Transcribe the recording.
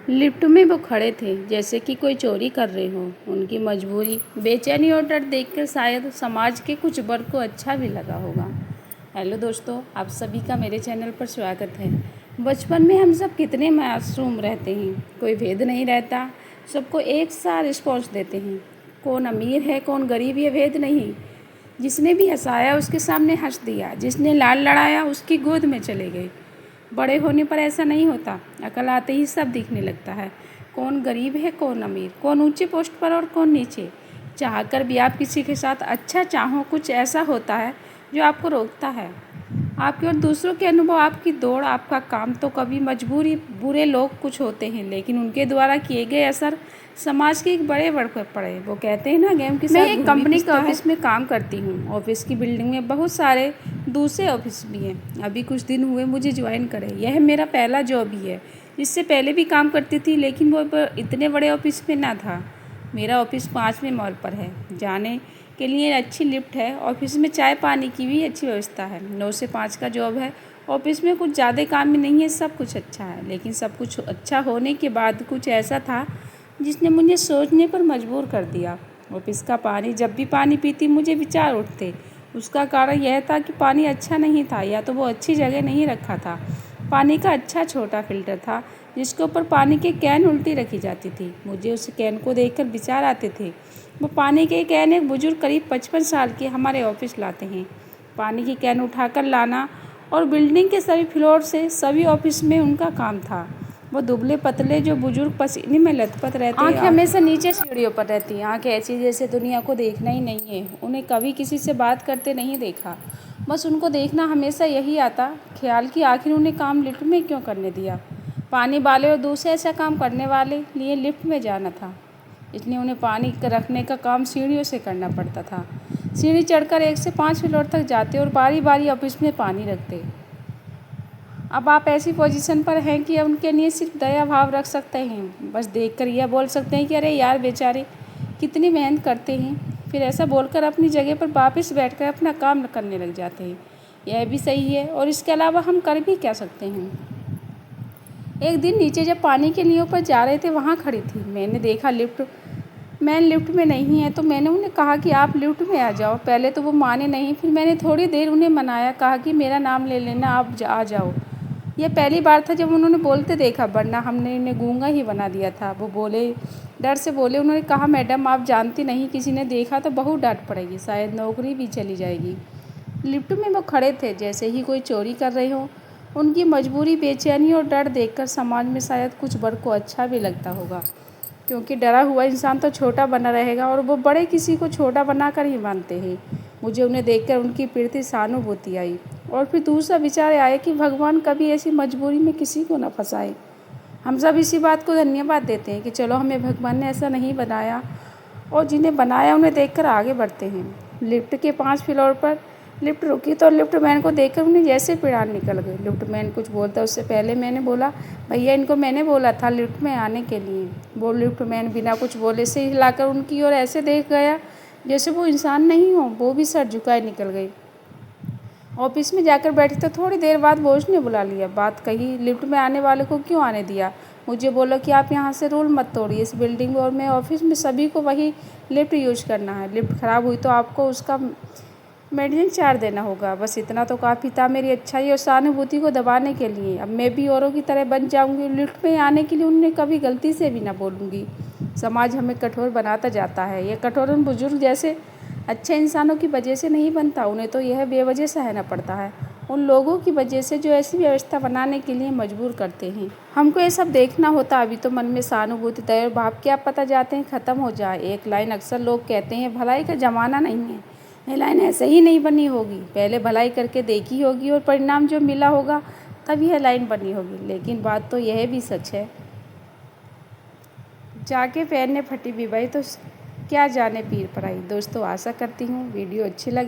Lift में वो खड़े थे जैसे कि कोई चोरी कर रहे हो। उनकी मजबूरी, बेचैनी और डर देखकर शायद समाज के कुछ वर्ग को अच्छा भी लगा होगा। हेलो दोस्तों, आप सभी का मेरे चैनल पर स्वागत है। बचपन में हम सब कितने मासूम रहते हैं, कोई भेद नहीं रहता, सबको एक सा रिस्पॉन्स देते हैं। कौन अमीर है कौन गरीब, ये भेद नहीं। जिसने भी हंसाया उसके सामने हंस दिया, जिसने लाड लड़ाया उसकी गोद में चले गए। बड़े होने पर ऐसा नहीं होता, अकल आते ही सब दिखने लगता है। कौन गरीब है कौन अमीर, कौन ऊंचे पोस्ट पर और कौन नीचे। चाहकर भी आप किसी के साथ अच्छा चाहो, कुछ ऐसा होता है जो आपको रोकता है। आपके और दूसरों के अनुभव, आपकी दौड़, आपका काम, तो कभी मजबूरी। बुरे लोग कुछ होते हैं लेकिन उनके द्वारा किए गए असर समाज के एक बड़े वर्ग पर पड़े। वो कहते हैं ना, गेम के साथ। मैं एक कंपनी के ऑफिस में काम करती हूँ। ऑफिस की बिल्डिंग में बहुत सारे दूसरे ऑफिस भी हैं। अभी कुछ दिन हुए मुझे ज्वाइन करे। यह मेरा पहला जॉब ही है। इससे पहले भी काम करती थी लेकिन वो इतने बड़े ऑफिस में ना था। मेरा ऑफिस 5वें मॉल पर है। जाने के लिए अच्छी लिफ्ट है। ऑफिस में चाय पानी की भी अच्छी व्यवस्था है। 9 से 5 का जॉब है। ऑफिस में कुछ ज़्यादा काम ही नहीं है, सब कुछ अच्छा है। लेकिन सब कुछ अच्छा होने के बाद कुछ ऐसा था जिसने मुझे सोचने पर मजबूर कर दिया। ऑफिस का पानी, जब भी पानी पीती मुझे विचार उठते। उसका कारण यह था कि पानी अच्छा नहीं था, या तो वो अच्छी जगह नहीं रखा था। पानी का अच्छा छोटा फिल्टर था जिसके ऊपर पानी के कैन उल्टी रखी जाती थी। मुझे उस कैन को देखकर विचार आते थे। वो पानी के कैन एक बुजुर्ग करीब 55 साल के हमारे ऑफिस लाते हैं। पानी की कैन उठाकर लाना और बिल्डिंग के सभी फ्लोर से सभी ऑफिस में उनका काम था। वो दुबले पतले जो बुजुर्ग पसीने में लथपथ रहते हैं, आंखें हमेशा नीचे सीढ़ियों पर रहती हैं। आंखें ऐसी जैसे दुनिया को देखना ही नहीं है। उन्हें कभी किसी से बात करते नहीं देखा। बस उनको देखना हमेशा यही आता ख्याल कि आखिर उन्हें काम लिफ्ट में क्यों करने दिया। पानी वाले और दूसरे ऐसा काम करने वाले लिए लिफ्ट में जाना था, इसलिए उन्हें पानी रखने का काम सीढ़ियों से करना पड़ता था। सीढ़ी चढ़कर 1 से 5 फ्लोर तक जाते और बारी बारी ऑफिस में पानी रखते। अब आप ऐसी पोजीशन पर हैं कि उनके लिए सिर्फ दया भाव रख सकते हैं। बस देखकर यह बोल सकते हैं कि अरे यार बेचारे कितनी मेहनत करते हैं। फिर ऐसा बोलकर अपनी जगह पर वापस बैठकर अपना काम करने लग जाते हैं। यह भी सही है, और इसके अलावा हम कर भी क्या सकते हैं। एक दिन नीचे जब पानी के लिए ऊपर जा रहे थे, वहाँ खड़ी थी। मैंने देखा मैन लिफ्ट में नहीं है, तो मैंने उन्हें कहा कि आप लिफ्ट में आ जाओ। पहले तो वो माने नहीं, फिर मैंने थोड़ी देर उन्हें मनाया, कहा कि मेरा नाम ले लेना, आप आ जाओ। यह पहली बार था जब उन्होंने बोलते देखा, वरना हमने इन्हें गूंगा ही बना दिया था। वो बोले, डर से बोले। उन्होंने कहा, मैडम आप जानती नहीं, किसी ने देखा तो बहुत डांट पड़ेगी, शायद नौकरी भी चली जाएगी। लिफ्ट में वो खड़े थे जैसे ही कोई चोरी कर रहे हो। उनकी मजबूरी, बेचैनी और डर देखकर समाज में शायद कुछ वर्ग को अच्छा भी लगता होगा, क्योंकि डरा हुआ इंसान तो छोटा बना रहेगा और वो बड़े किसी को छोटा बनाकर ही मानते हैं। मुझे उन्हें देखकर उनकी प्रति सहानुभूति आई, और फिर दूसरा विचार आया कि भगवान कभी ऐसी मजबूरी में किसी को न फंसाए। हम सब इसी बात को धन्यवाद देते हैं कि चलो हमें भगवान ने ऐसा नहीं बनाया, और जिन्हें बनाया उन्हें देखकर आगे बढ़ते हैं। लिफ्ट के 5 फ्लोर पर लिफ्ट रुकी तो लिफ्ट मैन को देखकर उन्हें जैसे प्राण निकल गए। लिफ्ट मैन कुछ बोलता उससे पहले मैंने बोला, भैया इनको मैंने बोला था लिफ्ट में आने के लिए। वो लिफ्ट मैन बिना कुछ बोले से हिलाकर उनकी ओर ऐसे देख गया जैसे वो इंसान नहीं हो। वो भी सर झुकाए निकल गई। ऑफिस में जाकर बैठी तो थोड़ी देर बाद बॉस ने बुला लिया। बात कही, लिफ्ट में आने वाले को क्यों आने दिया। मुझे बोला कि आप यहाँ से रूल मत तोड़िए। इस बिल्डिंग में और मैं ऑफिस में सभी को वही लिफ्ट यूज करना है। लिफ्ट ख़राब हुई तो आपको उसका मेंटेनेंस चार्ज देना होगा। बस इतना तो काफ़ी था मेरी अच्छाई और सहानुभूति को दबाने के लिए। अब मैं भी औरों की तरह बन जाऊंगी। लिफ्ट में आने के लिए उन्हें कभी गलती से भी ना बोलूँगी। समाज हमें कठोर बनाता जाता है। यह कठोर उन बुजुर्ग जैसे अच्छे इंसानों की वजह से नहीं बनता, उन्हें तो यह बेवजह सहना पड़ता है उन लोगों की वजह से जो ऐसी व्यवस्था बनाने के लिए मजबूर करते हैं। हमको ये सब देखना होता, अभी तो मन में सहानुभूति, दया और भाव क्या पता जाते हैं ख़त्म हो जाए। एक लाइन अक्सर लोग कहते हैं, भलाई का ज़माना नहीं है। यह लाइन ऐसे ही नहीं बनी होगी, पहले भलाई करके देखी होगी और परिणाम जो मिला होगा तब यह लाइन बनी होगी। लेकिन बात तो यह भी सच है, जाके पैर ने फटी विवाही तो क्या जाने पीर पराई। दोस्तों, आशा करती हूँ वीडियो अच्छी लगी।